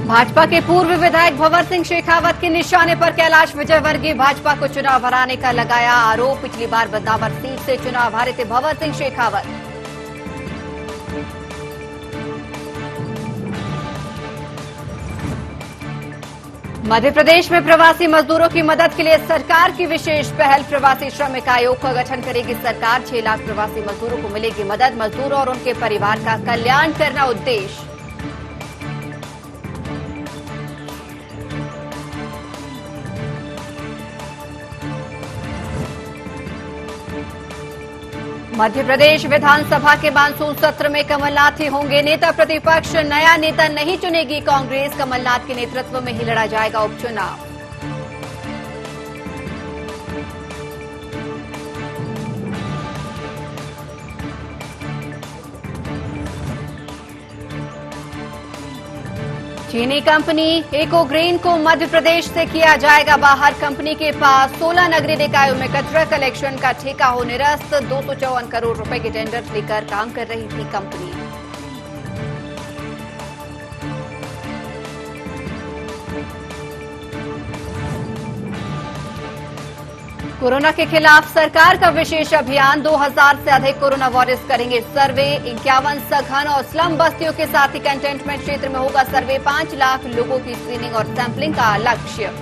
भाजपा के पूर्व विधायक भंवर सिंह शेखावत के निशाने पर कैलाश विजयवर्गीय भाजपा को चुनाव हराने का लगाया आरोप। पिछली बार बदनावर सीट से चुनाव हारे थे भंवर सिंह शेखावत। मध्य प्रदेश में प्रवासी मजदूरों की मदद के लिए सरकार की विशेष पहल। प्रवासी श्रमिक आयोग का गठन करेगी सरकार। 6 लाख प्रवासी मजदूरों को मिलेगी मदद। मजदूरों और उनके परिवार का कल्याण करना उद्देश्य। मध्य प्रदेश विधानसभा के मानसून सत्र में कमलनाथ ही होंगे नेता प्रतिपक्ष। नया नेता नहीं चुनेगी कांग्रेस। कमलनाथ के नेतृत्व में ही लड़ा जाएगा उपचुनाव। चीनी कंपनी इकोग्रीन को मध्य प्रदेश से किया जाएगा बाहर। कंपनी के पास 16 नगरीय निकायों में कचरा कलेक्शन का ठेका हो निरस्त। 254 करोड़ रुपए के टेंडर लेकर काम कर रही थी कंपनी। कोरोना के खिलाफ सरकार का विशेष अभियान। 2000 से अधिक कोरोना वॉरियर्स करेंगे सर्वे। 51 सघन और स्लम बस्तियों के साथ ही कंटेनमेंट क्षेत्र में होगा सर्वे। 5 लाख लोगों की स्क्रीनिंग और सैंपलिंग का लक्ष्य।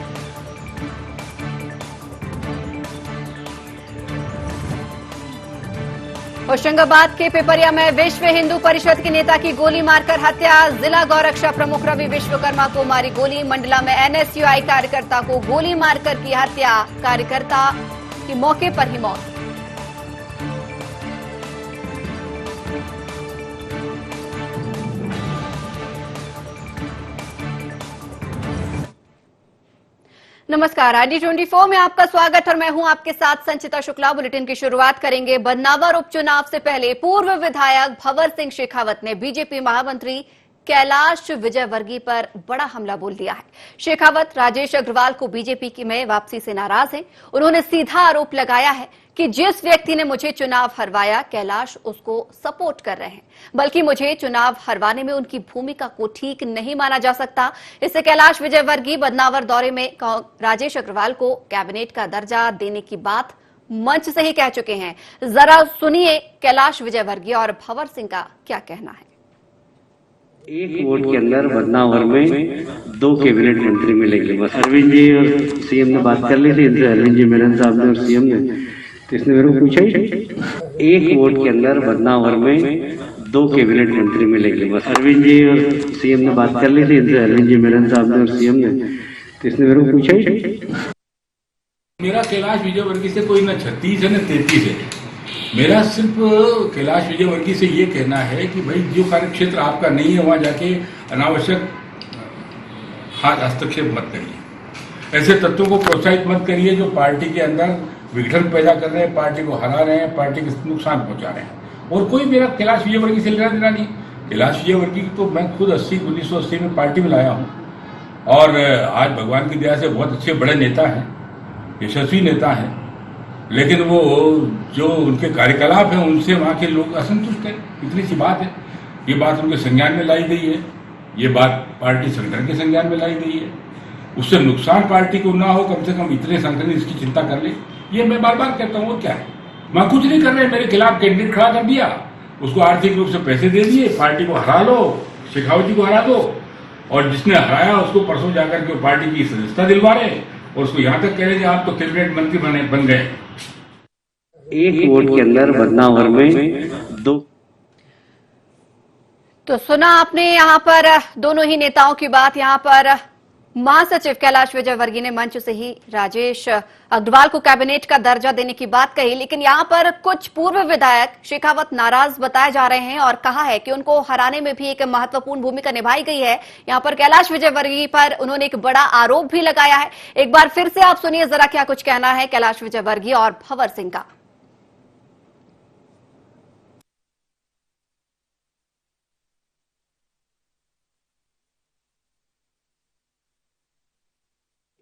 होशंगाबाद के पिपरिया में विश्व हिंदू परिषद के नेता की गोली मारकर हत्या। जिला गौरक्षा प्रमुख रवि विश्वकर्मा को मारी गोली। मंडला में एनएसयूआई कार्यकर्ता को गोली मारकर की हत्या। कार्यकर्ता की मौके पर ही मौत। नमस्कार, ID24 में आपका स्वागत और मैं हूं आपके साथ संचिता शुक्ला। बुलेटिन की शुरुआत करेंगे बदनावर उपचुनाव से पहले पूर्व विधायक भंवर सिंह शेखावत ने बीजेपी महामंत्री कैलाश विजयवर्गीय पर बड़ा हमला बोल दिया है। शेखावत राजेश अग्रवाल को बीजेपी में वापसी से नाराज हैं। उन्होंने सीधा आरोप लगाया है कि जिस व्यक्ति ने मुझे चुनाव हरवाया कैलाश उसको सपोर्ट कर रहे हैं, बल्कि मुझे चुनाव हरवाने में उनकी भूमिका को ठीक नहीं माना जा सकता। इससे कैलाश विजयवर्गीय बदनावर दौरे में राजेश अग्रवाल को कैबिनेट का दर्जा देने की बात मंच से ही कह चुके हैं। जरा सुनिए कैलाश विजयवर्गीय और भंवर सिंह का क्या कहना है। एक वोट के अंदर बदनावर में 2 कैबिनेट मंत्री मिलेंगे बस। अरविंद जी और सीएम ने बात कर ली थी इनसे, अरविंद जी मेरन साहब ने और सीएम ने, तो इसने मेरे को पूछा ही एक वोट के अंदर बदनावर में 2 कैबिनेट मंत्री मिलेंगे बस। अरविंद जी और सीएम ने बात कर ली थी इनसे, अरविंद जी मेरन साहब ने और सीएम ने, तो इसने मेरे को पूछा ही। मेरा कैलाश विजयवर्गीय से कोई न 36 है न 33 है। मेरा सिर्फ कैलाश विजयवर्गीय से ये कहना है कि भाई जो कार्यक्षेत्र आपका नहीं है वहां जाके अनावश्यक हस्तक्षेप मत करिए। ऐसे तत्वों को प्रोत्साहित मत करिए जो पार्टी के अंदर विघटन पैदा कर रहे हैं, पार्टी को हरा रहे हैं, पार्टी को नुकसान पहुंचा रहे हैं। और कोई मेरा कैलाश विजयवर्गीय से लेना देना नहीं। कैलाश विजयवर्गीय तो मैं खुद 1980 में पार्टी में लाया हूँ और आज भगवान की दया से बहुत अच्छे बड़े नेता हैं, यशस्वी नेता हैं, लेकिन वो जो उनके कार्यकलाप हैं उनसे वहाँ के लोग असंतुष्ट हैं। इतनी सी बात है। ये बात उनके संज्ञान में लाई गई है, ये बात पार्टी संगठन के संज्ञान में लाई गई है। उससे नुकसान पार्टी को ना हो, कम से कम इतने संगठन इसकी चिंता कर ले। ये मैं बार बार कहता हूँ। वो क्या है, मैं कुछ नहीं कर रहे। मेरे खिलाफ कैंडिडेट खड़ा कर दिया, उसको आर्थिक रूप से पैसे दे दिए, पार्टी को हरा लो, शेखावत जी को हरा दो, और जिसने हराया उसको परसों जाकर के पार्टी की सदस्यता दिलवा रहे और उसको यहाँ तक कह रहे कि आप तो कैबिनेट मंत्री बन गए। एक वोट के अंदर बदनावर में 2। तो सुना आपने यहाँ पर दोनों ही नेताओं की बात। यहाँ पर महासचिव कैलाश विजयवर्गीय ने मंच से ही राजेश अग्रवाल को कैबिनेट का दर्जा देने की बात कही, लेकिन यहाँ पर कुछ पूर्व विधायक शेखावत नाराज बताए जा रहे हैं और कहा है कि उनको हराने में भी एक महत्वपूर्ण भूमिका निभाई गई है। यहाँ पर कैलाश विजयवर्गीय पर उन्होंने एक बड़ा आरोप भी लगाया है। एक बार फिर से आप सुनिए जरा क्या कुछ कहना है कैलाश विजयवर्गीय और भंवर सिंह का।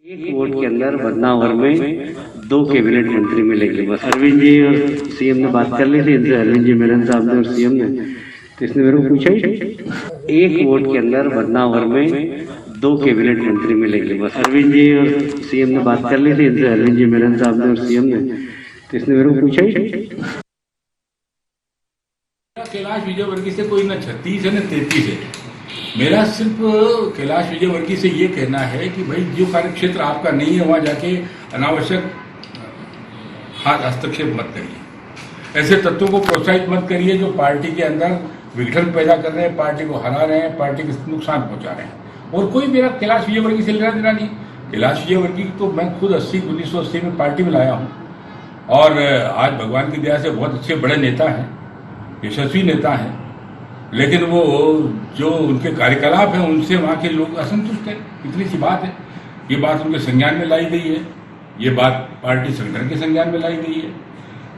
एक वोट के अंदर बदनावर में 2 कैबिनेट मंत्री मिलेंगे बस। अरविंद जी और सीएम ने बात कर ली थी इनसे, अरविंद जी मेरन साहब ने और सीएम ने, तो इसने मेरे को पूछा ही एक वोट के अंदर बदनावर में 2 कैबिनेट मंत्री मिलेंगे बस। अरविंद जी और सीएम ने बात कर ली थी इनसे, अरविंद जी मेरन साहब ने और सीएम ने, तो इसने मेरे को पूछा ही कैलाश विजयवर्गीय से कोई न 36 है न 33 है। मेरा सिर्फ कैलाश विजयवर्गीय से ये कहना है कि भाई जो कार्यक्षेत्र आपका नहीं है वहां जाके अनावश्यक हस्तक्षेप मत करिए। ऐसे तत्वों को प्रोत्साहित मत करिए जो पार्टी के अंदर विघटन पैदा कर रहे हैं, पार्टी को हरा रहे हैं, पार्टी को नुकसान पहुंचा रहे हैं। और कोई मेरा कैलाश विजयवर्गीय से लेना देना नहीं। कैलाश विजयवर्गीय तो मैं खुद 1980 में पार्टी में लाया हूं और आज भगवान की दया से बहुत अच्छे बड़े नेता हैं, यशस्वी नेता हैं, लेकिन वो जो उनके कार्यकलाप हैं उनसे वहां के लोग असंतुष्ट हैं। इतनी सी बात है। ये बात उनके संज्ञान में लाई गई है, ये बात पार्टी संगठन के संज्ञान में लाई गई है।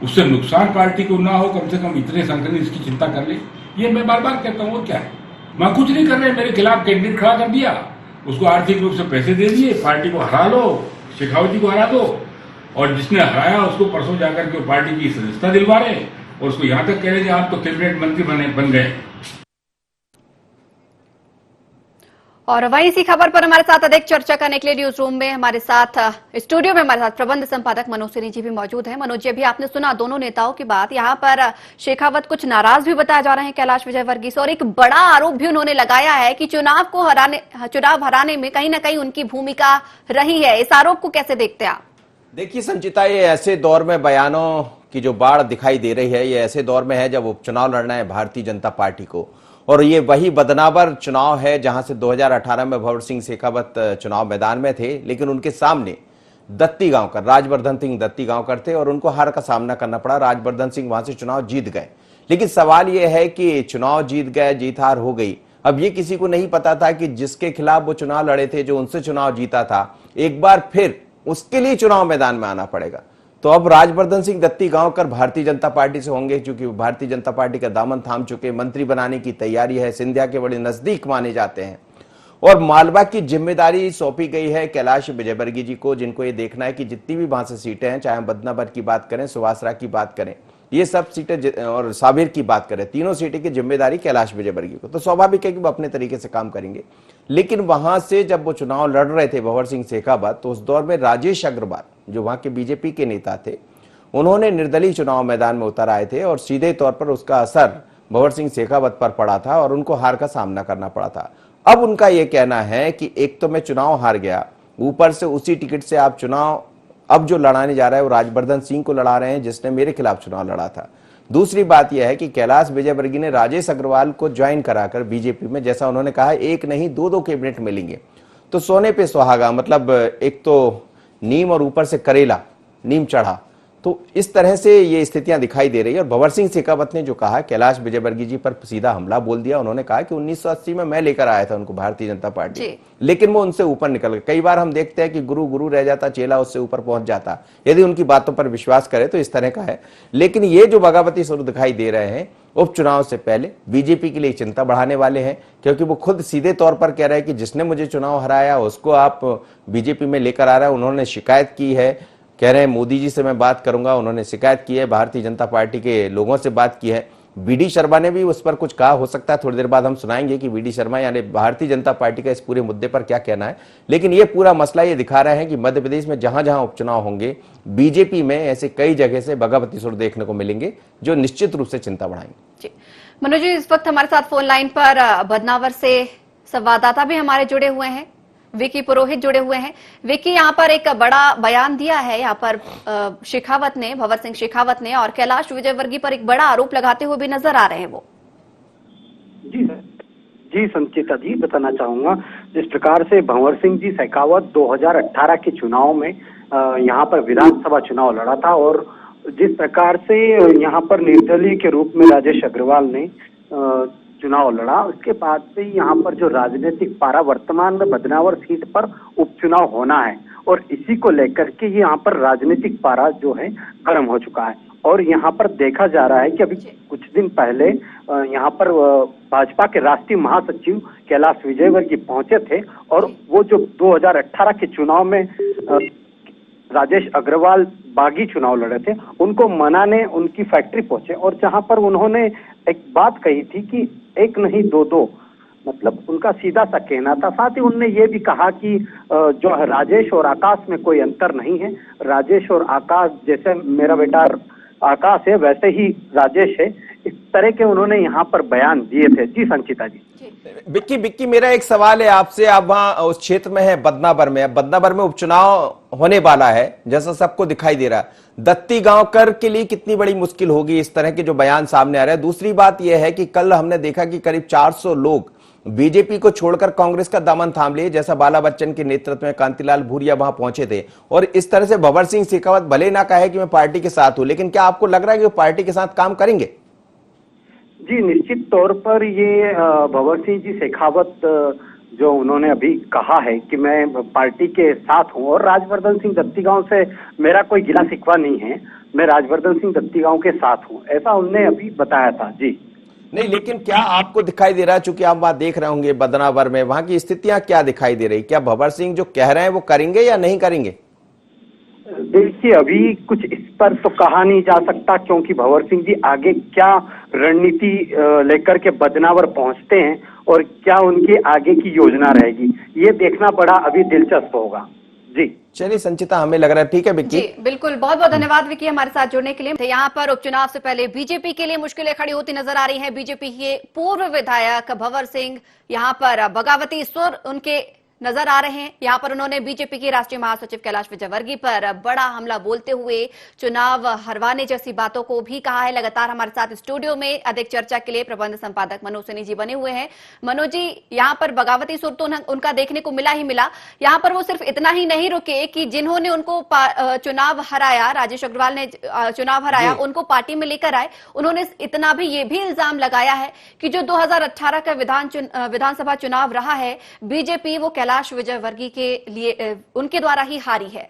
उससे नुकसान पार्टी को ना हो, कम से कम इतने संगठन इसकी चिंता कर ले, ये मैं बार बार कहता हूँ। और क्या है, मैं कुछ नहीं कर रहे, मेरे खिलाफ कैंडिडेट खड़ा कर दिया, उसको आर्थिक रूप से पैसे दे दिए, पार्टी को हरा लो, शेखावत जी को हरा दो, और जिसने हराया उसको परसों जाकर के पार्टी की सदस्यता दिलवा रहे और उसको यहां तक कह रहे आप तो कैबिनेट मंत्री बन गए। और वहीं इसी खबर पर हमारे साथ अधिक चर्चा करने के लिए न्यूज रूम में हमारे साथ स्टूडियो में हमारे साथ प्रबंध संपादक मनोज सिन्हा जी भी मौजूद हैं। मनोज जी, अभी आपने सुना दोनों नेताओं की बात। यहाँ पर शेखावत कुछ नाराज भी बताया जा रहे हैं कैलाश विजयवर्गीय से, और एक बड़ा आरोप भी उन्होंने लगाया है कि चुनाव हराने में कहीं ना कहीं उनकी भूमिका रही है। इस आरोप को कैसे देखते हैं आप? देखिए संचिता, ये ऐसे दौर में बयानों की जो बाढ़ दिखाई दे रही है, ये ऐसे दौर में है जब उपचुनाव लड़ना है भारतीय जनता पार्टी को, और ये वही बदनावर चुनाव है जहां से 2018 में भंवर सिंह शेखावत चुनाव मैदान में थे, लेकिन उनके सामने दत्ती गांवकर, राजवर्धन सिंह दत्ती गांवकर थे और उनको हार का सामना करना पड़ा। राजवर्धन सिंह वहां से चुनाव जीत गए, लेकिन सवाल यह है कि चुनाव जीत गए, जीत हार हो गई। अब ये किसी को नहीं पता था कि जिसके खिलाफ वो चुनाव लड़े थे, जो उनसे चुनाव जीता था, एक बार फिर उसके लिए चुनाव मैदान में आना पड़ेगा। तो अब राजवर्धन सिंह दत्ती गांवकर भारतीय जनता पार्टी से होंगे, क्योंकि भारतीय जनता पार्टी का दामन थाम चुके, मंत्री बनाने की तैयारी है, सिंधिया के बड़े नजदीक माने जाते हैं, और मालवा की जिम्मेदारी सौंपी गई है कैलाश विजयवर्गीय जी को, जिनको ये देखना है कि जितनी भी वहां से सीटें हैं, चाहे हम बदनावर की बात करें, सुवासरा की बात करें, ये सब सीटें और साबिर की बात करें, तीनों सीटें की जिम्मेदारी कैलाश विजयवर्गीय को। तो स्वाभाविक है कि वो अपने तरीके से काम करेंगे। लेकिन वहां से जब वो चुनाव लड़ रहे थे भंवर सिंह शेखावत, तो उस दौर में राजेश अग्रवाल जो वहां के बीजेपी के नेता थे, उन्होंने निर्दलीय चुनाव मैदान में उतर आए थे और सीधे तौर पर उसका असर भंवर सिंह शेखावत पर पड़ा था और उनको हार का सामना करना पड़ा था। अब उनका यह कहना है कि एक तो मैं चुनाव हार गया, ऊपर से उसी टिकट से आप चुनाव अब जो लड़ाने जा रहा है वो राजवर्धन सिंह को लड़ा रहे हैं, जिसने मेरे खिलाफ चुनाव लड़ा था। दूसरी बात यह है कि कैलाश विजयवर्गीय ने राजेश अग्रवाल को ज्वाइन कराकर बीजेपी में, जैसा उन्होंने कहा, एक नहीं दो कैबिनेट मिलेंगे, तो सोने पे सुहागा, मतलब एक तो नीम और ऊपर से करेला, नीम चढ़ा। तो इस तरह से ये स्थितियां दिखाई दे रही है। और भंवर सिंह शेखावत ने जो कहा, कैलाश विजयवर्गीय जी पर सीधा हमला बोल दिया। उन्होंने कहा कि 1980 में मैं लेकर आया था उनको भारतीय जनता पार्टी, लेकिन वो उनसे ऊपर निकल गए। कई बार हम देखते हैं कि गुरु गुरु रह जाता, चेला उससे ऊपर पहुंच जाता, यदि उनकी बातों पर विश्वास करे तो इस तरह का है। लेकिन ये जो बगावती सुर दिखाई दे रहे हैं उपचुनाव से पहले, बीजेपी के लिए चिंता बढ़ाने वाले हैं, क्योंकि वो खुद सीधे तौर पर कह रहे हैं कि जिसने मुझे चुनाव हराया उसको आप बीजेपी में लेकर आ रहे हैं। उन्होंने शिकायत की है, कह रहे हैं मोदी जी से मैं बात करूंगा, उन्होंने शिकायत की है, भारतीय जनता पार्टी के लोगों से बात की है। बीडी शर्मा ने भी उस पर कुछ कहा, हो सकता है थोड़ी देर बाद हम सुनाएंगे कि बीडी शर्मा यानी भारतीय जनता पार्टी का इस पूरे मुद्दे पर क्या कहना है। लेकिन ये पूरा मसला ये दिखा रहा है कि मध्य प्रदेश में जहां जहां उपचुनाव होंगे, बीजेपी में ऐसे कई जगह से बगावती सुर देखने को मिलेंगे, जो निश्चित रूप से चिंता बढ़ाएंगे। मनोज जी, इस वक्त हमारे साथ फोन लाइन पर बदनावर से संवाददाता भी हमारे जुड़े हुए हैं, विकी पुरोहित जुड़े हुए हैं। विकी, यहाँ पर एक बड़ा बयान दिया है यहाँ पर शेखावत ने, भंवर सिंह शेखावत ने, और कैलाश विजयवर्गीय पर एक बड़ा आरोप लगाते हुए भी नजर आ रहे हैं वो। जी संचिता जी, बताना चाहूंगा, जिस प्रकार से भंवर सिंह जी शेखावत 2018 के चुनाव में यहाँ पर विधानसभा चुनाव लड़ा था, और जिस प्रकार से यहाँ पर निर्दलीय के रूप में राजेश अग्रवाल ने चुनाव लड़ा, उसके बाद से यहाँ पर जो राजनीतिक पारा वर्तमान में बदनावर सीट पर उपचुनाव होना है, और इसी को लेकर के यहाँ पर राजनीतिक पारा जो है गर्म हो चुका है। और यहाँ पर देखा जा रहा है कि अभी कुछ दिन पहले यहाँ पर भाजपा के राष्ट्रीय महासचिव कैलाश विजयवर्गीय पहुंचे थे, और वो जो 2018 के चुनाव में राजेश अग्रवाल बागी चुनाव लड़े थे, उनको मनाने उनकी फैक्ट्री पहुंचे, और जहां पर उन्होंने एक बात कही थी कि एक नहीं दो मतलब उनका सीधा सा कहना था। साथ ही उन्होंने ये भी कहा कि जो है राजेश और आकाश में कोई अंतर नहीं है। राजेश और आकाश, जैसे मेरा बेटा आकाश है वैसे ही राजेश है, इस तरह के उन्होंने यहाँ पर बयान दिए थे। जी संचिता जी। बिक्की मेरा एक सवाल है आपसे। आप वहां उस क्षेत्र में है बदनावर में, अब बदनावर में उपचुनाव होने वाला है जैसा सबको दिखाई दे रहा है। दत्ती गांवकर के लिए कितनी बड़ी मुश्किल होगी इस तरह के जो बयान सामने आ रहे हैं। दूसरी बात यह है कि कल हमने देखा कि करीब 400 लोग बीजेपी को छोड़कर कांग्रेस का दामन थाम लिए, जैसा बाला बच्चन के नेतृत्व में कांतिलाल भूरिया वहां पहुंचे थे। और इस तरह से भंवर सिंह शेखावत भले ना कहे कि मैं पार्टी के साथ हूं, लेकिन क्या आपको लग रहा है कि वो पार्टी के साथ काम करेंगे? जी निश्चित तौर पर ये भंवर सिंह जी शेखावत जो उन्होंने अभी कहा है कि मैं पार्टी के साथ हूं, और राजवर्धन सिंह दत्तीगांव से मेरा कोई गिला शिकवा नहीं है, मैं राजवर्धन सिंह दत्तीगांव के साथ हूं, ऐसा उन्होंने अभी बताया था। जी नहीं, लेकिन क्या आपको दिखाई दे रहा है, चूंकि आप वहां देख रहे होंगे बदनावर में, वहां की स्थितियां क्या दिखाई दे रही? क्या भंवर सिंह जो कह रहे हैं वो करेंगे या नहीं करेंगे? देखिए अभी कुछ इस पर तो कहा नहीं जा सकता, क्योंकि भंवर सिंह जी आगे क्या रणनीति लेकर के बदनावर पहुंचते हैं और क्या उनकी आगे की योजना रहेगी, ये देखना बड़ा अभी दिलचस्प होगा। जी चलिए संचिता, हमें लग रहा है ठीक है विक्की। जी बिल्कुल, बहुत बहुत धन्यवाद विक्की हमारे साथ जुड़ने के लिए। यहाँ पर उपचुनाव से पहले बीजेपी के लिए मुश्किलें खड़ी होती नजर आ रही हैं। बीजेपी के पूर्व विधायक भंवर सिंह यहाँ पर बगावती सुर उनके नजर आ रहे हैं। यहाँ पर उन्होंने बीजेपी के राष्ट्रीय महासचिव कैलाश विजयवर्गीय पर बड़ा हमला बोलते हुए चुनाव हरवाने जैसी बातों को भी कहा है। लगातार हमारे साथ स्टूडियो में अधिक चर्चा के लिए प्रबंध संपादक मनोज सिन्हा जी बने हुए हैं। मनोज जी, यहाँ पर बगावती सुर तो उनका देखने को मिला ही मिला। यहाँ पर वो सिर्फ इतना ही नहीं रुके कि जिन्होंने उनको चुनाव हराया, राजेश अग्रवाल ने चुनाव हराया, उनको पार्टी में लेकर आए। उन्होंने इतना भी ये भी इल्जाम लगाया है कि जो 2018 का विधानसभा चुनाव रहा है, बीजेपी वो कैलाश विजयवर्गीय के लिए उनके द्वारा ही हारी है।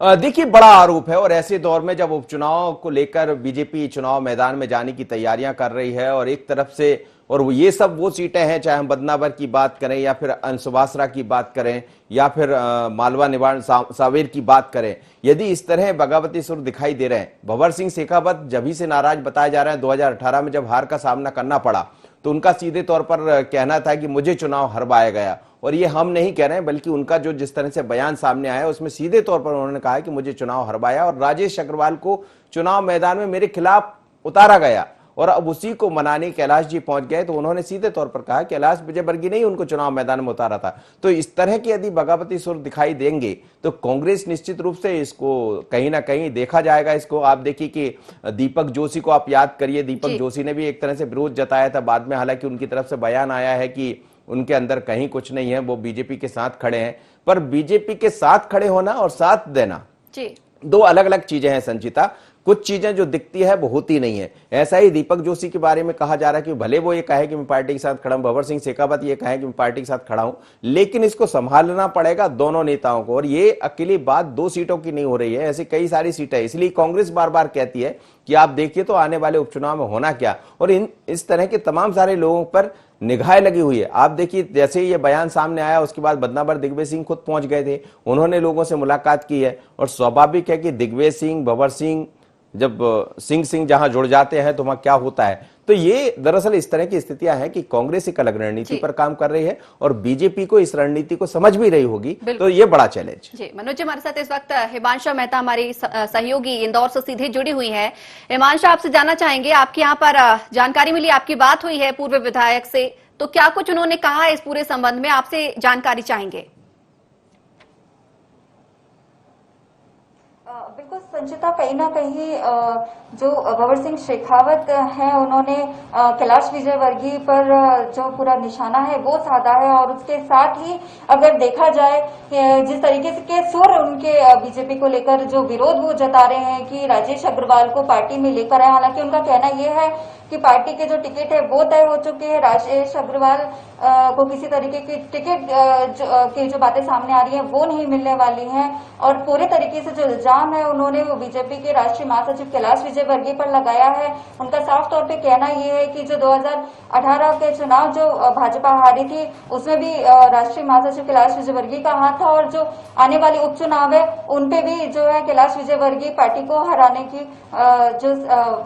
देखिए बड़ा आरोप है, और ऐसे दौर में जब उपचुनाव को लेकर बीजेपी चुनाव मैदान में जाने की तैयारियां कर रही है, और एक तरफ से और ये सब वो सीटें हैं, चाहे हम बदनावर की बात करें या फिर अंशुबासरा की बात करें या फिर मालवा निवाड़ सावेर की बात करें, यदि इस तरह बगावती सुर दिखाई दे रहे हैं। भंवर सिंह शेखावत जब ही से नाराज बताया जा रहा है। 2018 में जब हार का सामना करना पड़ा तो उनका सीधे तौर पर कहना था कि मुझे चुनाव हरवाया गया, और ये हम नहीं कह रहे हैं बल्कि उनका जो जिस तरह से बयान सामने आया उसमें सीधे तौर पर उन्होंने कहा कि मुझे चुनाव हरवाया और राजेश अग्रवाल को चुनाव मैदान में मेरे खिलाफ उतारा गया, और अब उसी को मनाने कैलाश जी पहुंच गए। तो उन्होंने सीधे तौर पर कहा कैलाश विजयवर्गीय ने ही उनको चुनाव मैदान में उतारा था। तो इस तरह की यदि बगावती सुर दिखाई देंगे तो कांग्रेस निश्चित रूप से इसको कहीं ना कहीं देखा जाएगा। इसको आप देखिए कि दीपक जोशी को आप याद करिए, दीपक जोशी ने भी एक तरह से विरोध जताया था। बाद में हालांकि उनकी तरफ से बयान आया है कि उनके अंदर कहीं कुछ नहीं है, वो बीजेपी के साथ खड़े हैं। पर बीजेपी के साथ खड़े होना और साथ देना दो अलग अलग चीजें हैं संचिता। कुछ चीजें जो दिखती है वो होती नहीं है। ऐसा ही दीपक जोशी के बारे में कहा जा रहा है कि भले वो ये कहे कि मैं पार्टी के साथ खड़ा हूं, भंवर सिंह शेखावत ये कहे कि मैं पार्टी के साथ खड़ा हूं, लेकिन इसको संभालना पड़ेगा दोनों नेताओं को। और ये अकेली बात 2 सीटों की नहीं हो रही है, ऐसी कई सारी सीटें। इसलिए कांग्रेस बार बार कहती है कि आप देखिए तो आने वाले उपचुनाव में होना क्या, और इस तरह के तमाम सारे लोगों पर निगाहें लगी हुई है। आप देखिए जैसे ही ये बयान सामने आया उसके बाद बदनावर दिग्विजय सिंह खुद पहुंच गए थे, उन्होंने लोगों से मुलाकात की है। और स्वाभाविक है कि दिग्विजय सिंह भंवर सिंह जब सिंह जहां जुड़ जाते हैं तो वहां क्या होता है। तो ये दरअसल इस तरह की स्थितियां हैं कि कांग्रेस एक अलग रणनीति पर काम कर रही है और बीजेपी को इस रणनीति को समझ भी रही होगी। तो ये बड़ा चैलेंज। जी मनोज जी, हमारे साथ इस वक्त हिमांशा मेहता हमारी सहयोगी इंदौर से सीधे जुड़ी हुई है। हिमांशा, आपसे जानना चाहेंगे, आपके यहाँ पर जानकारी मिली, आपकी बात हुई है पूर्व विधायक से, तो क्या कुछ उन्होंने कहा है इस पूरे संबंध में, आपसे जानकारी चाहेंगे। बिल्कुल संचिता, कहीं ना कहीं जो भंवर सिंह शेखावत हैं उन्होंने कैलाश विजयवर्गीय पर जो पूरा निशाना है वो साधा है, और उसके साथ ही अगर देखा जाए जिस तरीके से के सुर उनके बीजेपी को लेकर जो विरोध वो जता रहे हैं कि राजेश अग्रवाल को पार्टी में लेकर आए। हालांकि उनका कहना यह है कि पार्टी के जो टिकट है वो तय हो चुके हैं, राजेश अग्रवाल को किसी तरीके की टिकट की जो बातें सामने आ रही हैं वो नहीं मिलने वाली हैं। और पूरे तरीके से जो इल्जाम है उन्होंने वो बीजेपी के राष्ट्रीय महासचिव कैलाश विजयवर्गीय पर लगाया है। उनका साफ तौर पे कहना ये है कि जो 2018 के चुनाव जो भाजपा हारी थी उसमें भी राष्ट्रीय महासचिव कैलाश विजयवर्गीय का हाथ था, और जो आने वाले उपचुनाव है उनपे भी जो है कैलाश विजयवर्गीय पार्टी को हराने की जो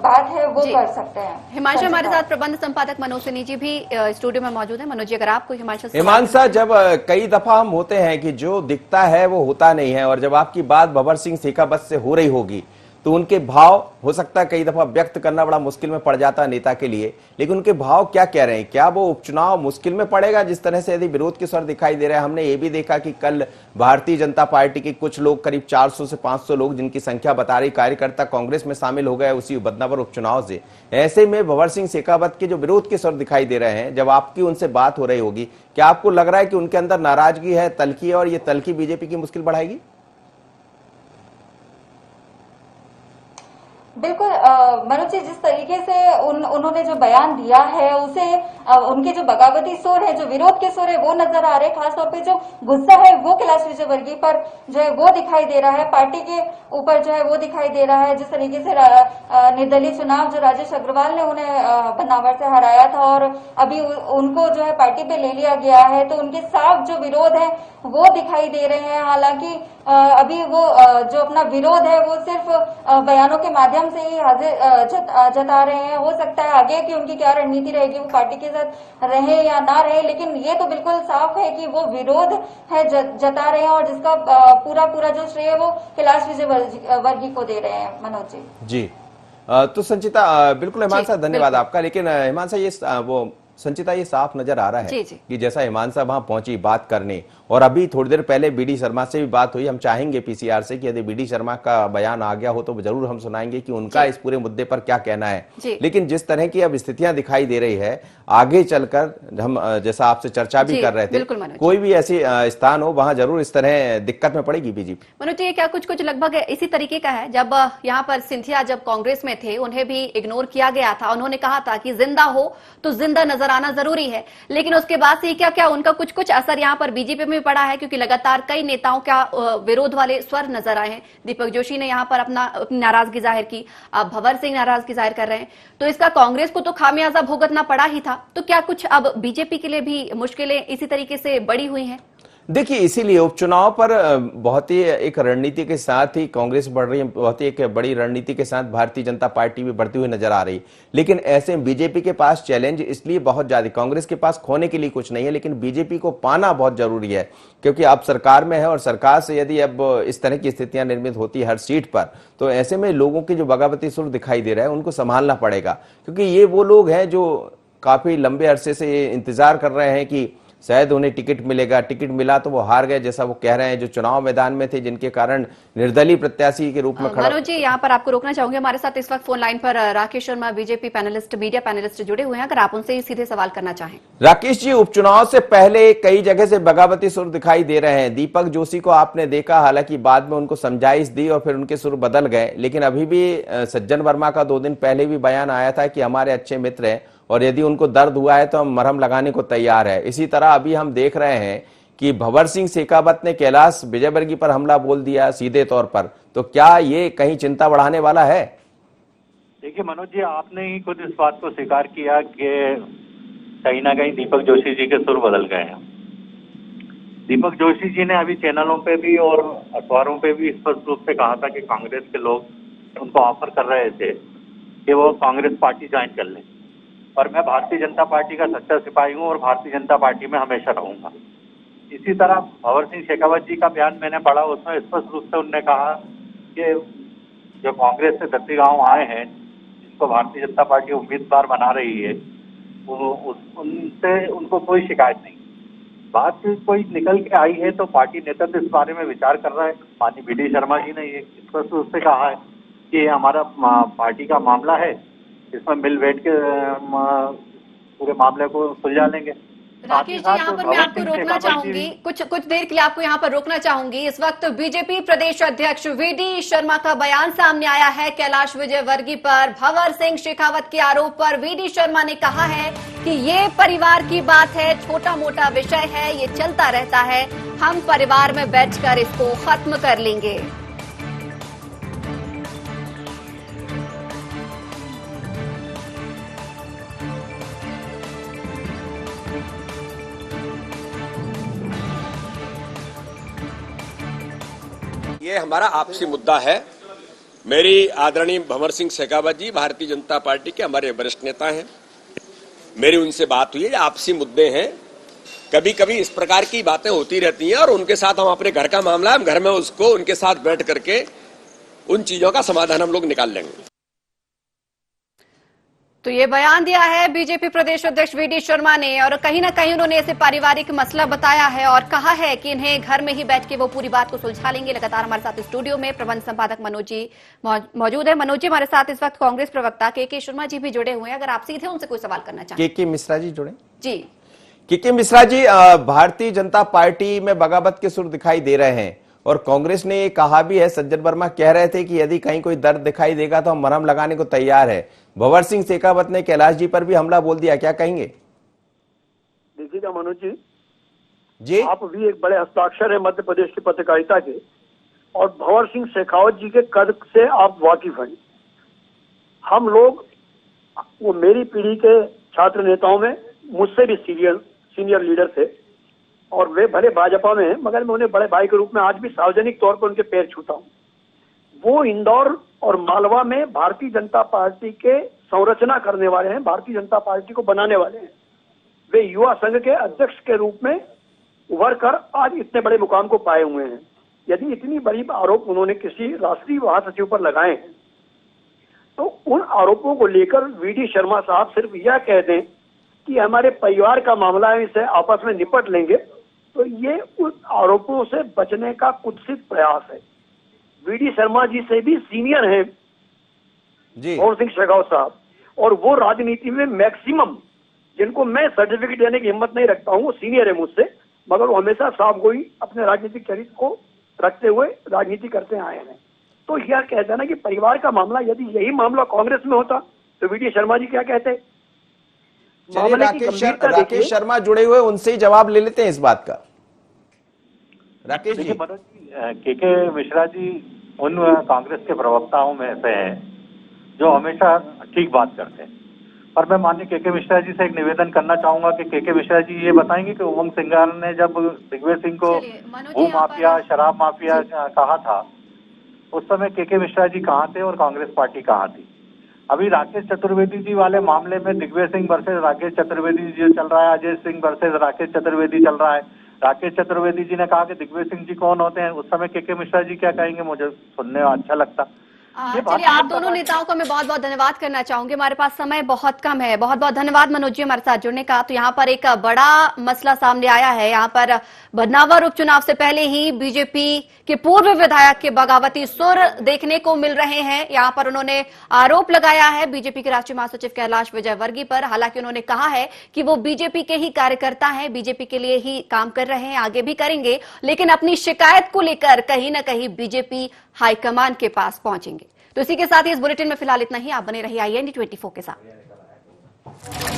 बात है वो कर सकते हैं। हिमांशु हमारे साथ प्रबंध संपादक मनोज सिन्ही जी भी स्टूडियो में मौजूद है। मनोज जी, अगर आपको हिमांशु से हिमांशा, जब कई दफा हम होते हैं कि जो दिखता है वो होता नहीं है, और जब आपकी बात भंवर सिंह शेखावत से हो रही होगी तो उनके भाव हो सकता है कई दफा व्यक्त करना बड़ा मुश्किल में पड़ जाता है नेता के लिए, लेकिन उनके भाव क्या कह रहे हैं? क्या वो उपचुनाव मुश्किल में पड़ेगा जिस तरह से यदि विरोध के स्वर दिखाई दे रहे हैं? हमने ये भी देखा कि कल भारतीय जनता पार्टी के कुछ लोग, करीब 400 से 500 लोग जिनकी संख्या बता रही, कार्यकर्ता कांग्रेस में शामिल हो गए उसी बदनावर उपचुनाव से। ऐसे में भंवर सिंह शेखावत के जो विरोध के स्वर दिखाई दे रहे हैं, जब आपकी उनसे बात हो रही होगी, क्या आपको लग रहा है कि उनके अंदर नाराजगी है, तल्खी है, और ये तल्खी बीजेपी की मुश्किल बढ़ाएगी? बिल्कुल मनोज जी, जिस तरीके से उन्होंने जो बयान दिया है उसे उनके जो बगावती सुर है, जो विरोध के सुर है वो नजर आ रहे हैं। खासतौर पे जो गुस्सा है वो कैलाश विजयवर्गीय पर जो है वो दिखाई दे रहा है, पार्टी के ऊपर जो है वो दिखाई दे रहा है। जिस तरीके से निर्दलीय चुनाव जो राजेश अग्रवाल ने उन्हें बदनावर से हराया था और अभी उनको जो है पार्टी पे ले लिया गया है, तो उनके साफ जो विरोध है वो दिखाई दे रहे हैं। हालांकि अभी वो जो अपना विरोध है वो सिर्फ बयानों के माध्यम से ही जता रहे हैं। हो सकता है आगे की उनकी क्या रणनीति रहेगी, वो पार्टी के साथ रहे या ना रहे, लेकिन ये तो बिल्कुल साफ है कि वो विरोध है जता रहे हैं और जिसका पूरा जो श्रेय वो कैलाश विजयवर्गीय को दे रहे हैं। मनोज जी तो संचिता, बिल्कुल हिमांशा, धन्यवाद आपका। लेकिन हिमांशा, ये संचिता, ये साफ नजर आ रहा है कि जैसा हिमांशा वहां पहुंची बात करने, और अभी थोड़ी देर पहले बीडी शर्मा से भी बात हुई। हम चाहेंगे पीसीआर से कि यदि बीडी शर्मा का बयान आ गया हो तो जरूर हम सुनाएंगे कि उनका इस पूरे मुद्दे पर क्या कहना है। लेकिन जिस तरह की अब स्थितियां दिखाई दे रही है, आगे चलकर हम जैसा आपसे चर्चा भी कर रहे थे, कोई भी ऐसी स्थान हो वहां जरूर इस तरह दिक्कत में पड़ेगी बीजेपी। मनोज जी, क्या कुछ लगभग इसी तरीके का है? जब यहाँ पर सिंधिया जब कांग्रेस में थे, उन्हें भी इग्नोर किया गया था। उन्होंने कहा था कि जिंदा हो तो जिंदा नजर आना जरूरी है, लेकिन उसके बाद से क्या उनका कुछ असर यहाँ पर बीजेपी में पड़ा है? क्योंकि लगातार कई नेताओं का विरोध वाले स्वर नजर आए हैं। दीपक जोशी ने यहाँ पर अपनी नाराजगी जाहिर की, अब भंवर सिंह नाराजगी जाहिर कर रहे हैं, तो इसका कांग्रेस को तो खामियाजा भुगतना पड़ा ही था। तो क्या कुछ अब बीजेपी के लिए भी मुश्किलें इसी तरीके से बड़ी हुई हैं? देखिए, इसीलिए उपचुनाव पर बहुत ही एक रणनीति के साथ ही कांग्रेस बढ़ रही है, बहुत ही एक बड़ी रणनीति के साथ भारतीय जनता पार्टी भी बढ़ती हुई नजर आ रही। लेकिन ऐसे बीजेपी के पास चैलेंज इसलिए बहुत ज्यादा, कांग्रेस के पास खोने के लिए कुछ नहीं है, लेकिन बीजेपी को पाना बहुत जरूरी है, क्योंकि अब सरकार में है और सरकार से यदि अब इस तरह की स्थितियां निर्मित होती है हर सीट पर, तो ऐसे में लोगों की जो बगावती सुर दिखाई दे रहा है उनको संभालना पड़ेगा। क्योंकि ये वो लोग हैं जो काफी लंबे अरसे से इंतजार कर रहे हैं कि शायद उन्हें टिकट मिलेगा, टिकट मिला तो वो हार गए, जैसा वो कह रहे हैं, जो चुनाव मैदान में थे, जिनके कारण निर्दलीय प्रत्याशी के रूप में खड़ा। मनोज जी, यहाँ पर आपको रोकना चाहूंगे, हमारे साथ इस वक्त फोन लाइन पर Rakesh Sharma, BJP panelist, media panelist जुड़े हुए हैं, अगर आप उनसे सीधे सवाल करना चाहें। राकेश जी, उपचुनाव से पहले कई जगह से बगावती सुर दिखाई दे रहे हैं। दीपक जोशी को आपने देखा, हालांकि बाद में उनको समझाइश दी और फिर उनके सुर बदल गए, लेकिन अभी भी सज्जन वर्मा का 2 दिन पहले भी बयान आया था कि हमारे अच्छे मित्र हैं और यदि उनको दर्द हुआ है तो हम मरहम लगाने को तैयार है। इसी तरह अभी हम देख रहे हैं कि भंवर सिंह शेखावत ने कैलाश विजयवर्गीय पर हमला बोल दिया सीधे तौर पर, तो क्या ये कहीं चिंता बढ़ाने वाला है? देखिए मनोज जी, आपने ही खुद इस बात को स्वीकार किया कि कहीं ना कहीं दीपक जोशी जी के सुर बदल गए हैं। दीपक जोशी जी ने अभी चैनलों पे भी और अखबारों पे भी स्पष्ट रूप से कहा था कि कांग्रेस के लोग उनको ऑफर कर रहे थे कि वो कांग्रेस पार्टी ज्वाइन कर लें, और मैं भारतीय जनता पार्टी का सच्चा सिपाही हूं और भारतीय जनता पार्टी में हमेशा रहूंगा। इसी तरह भंवर सिंह शेखावत जी का बयान मैंने पढ़ा, उसमें स्पष्ट रूप से उन्होंने कहा कि जो कांग्रेस से दत्ती गांव आए हैं, जिनको भारतीय जनता पार्टी उम्मीदवार बना रही है, उनसे उनको कोई शिकायत नहीं। बात कोई निकल के आई है तो पार्टी नेतृत्व इस बारे में विचार कर रहा है। माननीय बीडी शर्मा जी ने ये स्पष्ट रूप से कहा है कि हमारा पार्टी का मामला है, इसमें मिल बैठ के पूरे मामले को सुलझा लेंगे। राकेश जी, यहाँ पर मैं आपको रोकना चाहूंगी, कुछ देर के लिए आपको यहाँ पर रोकना चाहूंगी। इस वक्त बीजेपी प्रदेश अध्यक्ष वीडी शर्मा का बयान सामने आया है कैलाश विजयवर्गीय पर भंवर सिंह शेखावत के आरोप पर। वीडी शर्मा ने कहा है कि ये परिवार की बात है, छोटा मोटा विषय है, ये चलता रहता है, हम परिवार में बैठकर इसको खत्म कर लेंगे। ये हमारा आपसी मुद्दा है। मेरी आदरणीय भंवर सिंह शेखावत जी भारतीय जनता पार्टी के हमारे वरिष्ठ नेता हैं। मेरी उनसे बात हुई है, आपसी मुद्दे हैं, कभी कभी इस प्रकार की बातें होती रहती हैं और उनके साथ हम अपने घर का मामला हम घर में उसको उनके साथ बैठ करके उन चीजों का समाधान हम लोग निकाल लेंगे। तो ये बयान दिया है बीजेपी प्रदेश अध्यक्ष वीडी शर्मा ने और कहीं ना कहीं उन्होंने इसे पारिवारिक मसला बताया है और कहा है कि इन्हें घर में ही बैठ के वो पूरी बात को सुलझा लेंगे। लगातार हमारे साथ स्टूडियो में प्रबंध संपादक मनोज जी मौजूद है। मनोज जी, हमारे साथ इस वक्त कांग्रेस प्रवक्ता के शर्मा जी भी जुड़े हुए हैं, अगर आप सीधे उनसे कोई सवाल करना चाहें। के मिश्रा जी जुड़े जी। के मिश्रा जी, भारतीय जनता पार्टी में बगावत के सुर दिखाई दे रहे हैं और कांग्रेस ने ये कहा भी है, सज्जन वर्मा कह रहे थे कि यदि कहीं कोई दर्द दिखाई देगा तो हम मरहम लगाने को तैयार है। भंवर सिंह शेखावत ने कैलाश जी पर भी हमला बोल दिया, क्या कहेंगे? देखिएगा मनोज जी, आप भी एक बड़े हस्ताक्षर है मध्य प्रदेश की पत्रकारिता के और भंवर सिंह शेखावत जी के कद से आप वाकिफ हैं। हम लोग, वो मेरी पीढ़ी के छात्र नेताओं में मुझसे भी सीनियर लीडर थे और वे भले भाजपा में हैं, मगर मैं उन्हें बड़े भाई के रूप में आज भी सार्वजनिक तौर पर उनके पैर छूता हूं। वो इंदौर और मालवा में भारतीय जनता पार्टी के संरचना करने वाले हैं, भारतीय जनता पार्टी को बनाने वाले हैं। वे युवा संघ के अध्यक्ष के रूप में उभर कर आज इतने बड़े मुकाम को पाए हुए हैं। यदि इतनी बड़ी आरोप उन्होंने किसी राष्ट्रीय महासचिव पर लगाए हैं तो उन आरोपों को लेकर वीडी शर्मा साहब सिर्फ यह कह दें कि हमारे परिवार का मामला है, इसे आपस में निपट लेंगे, तो ये उन आरोपों से बचने का कुत्सित प्रयास है। वीडी शर्मा जी से भी सीनियर हैं भंवर सिंह शेखावत साहब, और वो राजनीति में मैक्सिमम, जिनको मैं सर्टिफिकेट देने की हिम्मत नहीं रखता हूं, वो सीनियर है मुझसे, मगर वो हमेशा साफ गोई अपने राजनीतिक चरित्र को रखते हुए राजनीति करते आए हैं। तो यह कहता है ना कि परिवार का मामला, यदि यही मामला कांग्रेस में होता तो वीडी शर्मा जी क्या कहते? चलिए, राकेश शर्मा जुड़े हुए, उनसे ही जवाब ले लेते हैं इस बात का। राकेश जी। मनोज जी, के मिश्रा जी उन कांग्रेस के प्रवक्ताओं में से हैं जो हमेशा ठीक बात करते हैं, और मैं माननीय के मिश्रा जी से एक निवेदन करना चाहूंगा कि के मिश्रा जी ये बताएंगे कि उमंग सिंगार ने जब दिग्विजय सिंह को भू माफिया, शराब माफिया कहा था, उस समय के मिश्रा जी कहाँ थे और कांग्रेस पार्टी कहाँ थी? अभी राकेश चतुर्वेदी जी वाले मामले में दिग्विजय सिंह वर्सेज राकेश चतुर्वेदी जी चल रहा है, अजय सिंह वर्सेज राकेश चतुर्वेदी चल रहा है। राकेश चतुर्वेदी जी ने कहा कि दिग्विजय सिंह जी कौन होते हैं, उस समय के मिश्रा जी क्या कहेंगे? मुझे सुनने में अच्छा लगता। चलिए, आप दोनों नेताओं का मैं बहुत बहुत धन्यवाद करना चाहूंगी। हमारे पास समय बहुत कम है। बहुत बहुत धन्यवाद मनोज जी हमारे साथ जुड़ने का। तो यहाँ पर एक बड़ा मसला सामने आया है। यहाँ पर बदनावर उपचुनाव से पहले ही बीजेपी के पूर्व विधायक के बगावती सुर देखने को मिल रहे हैं। यहाँ पर उन्होंने आरोप लगाया है बीजेपी के राष्ट्रीय महासचिव कैलाश विजयवर्गीय पर। हालांकि उन्होंने कहा है कि वो बीजेपी के ही कार्यकर्ता हैं, बीजेपी के लिए ही काम कर रहे हैं, आगे भी करेंगे, लेकिन अपनी शिकायत को लेकर कहीं ना कहीं बीजेपी हाईकमान के पास पहुंचेंगे। तो इसी के साथ ही इस बुलेटिन में फिलहाल इतना ही। आप बने रहिए IND 24 के साथ।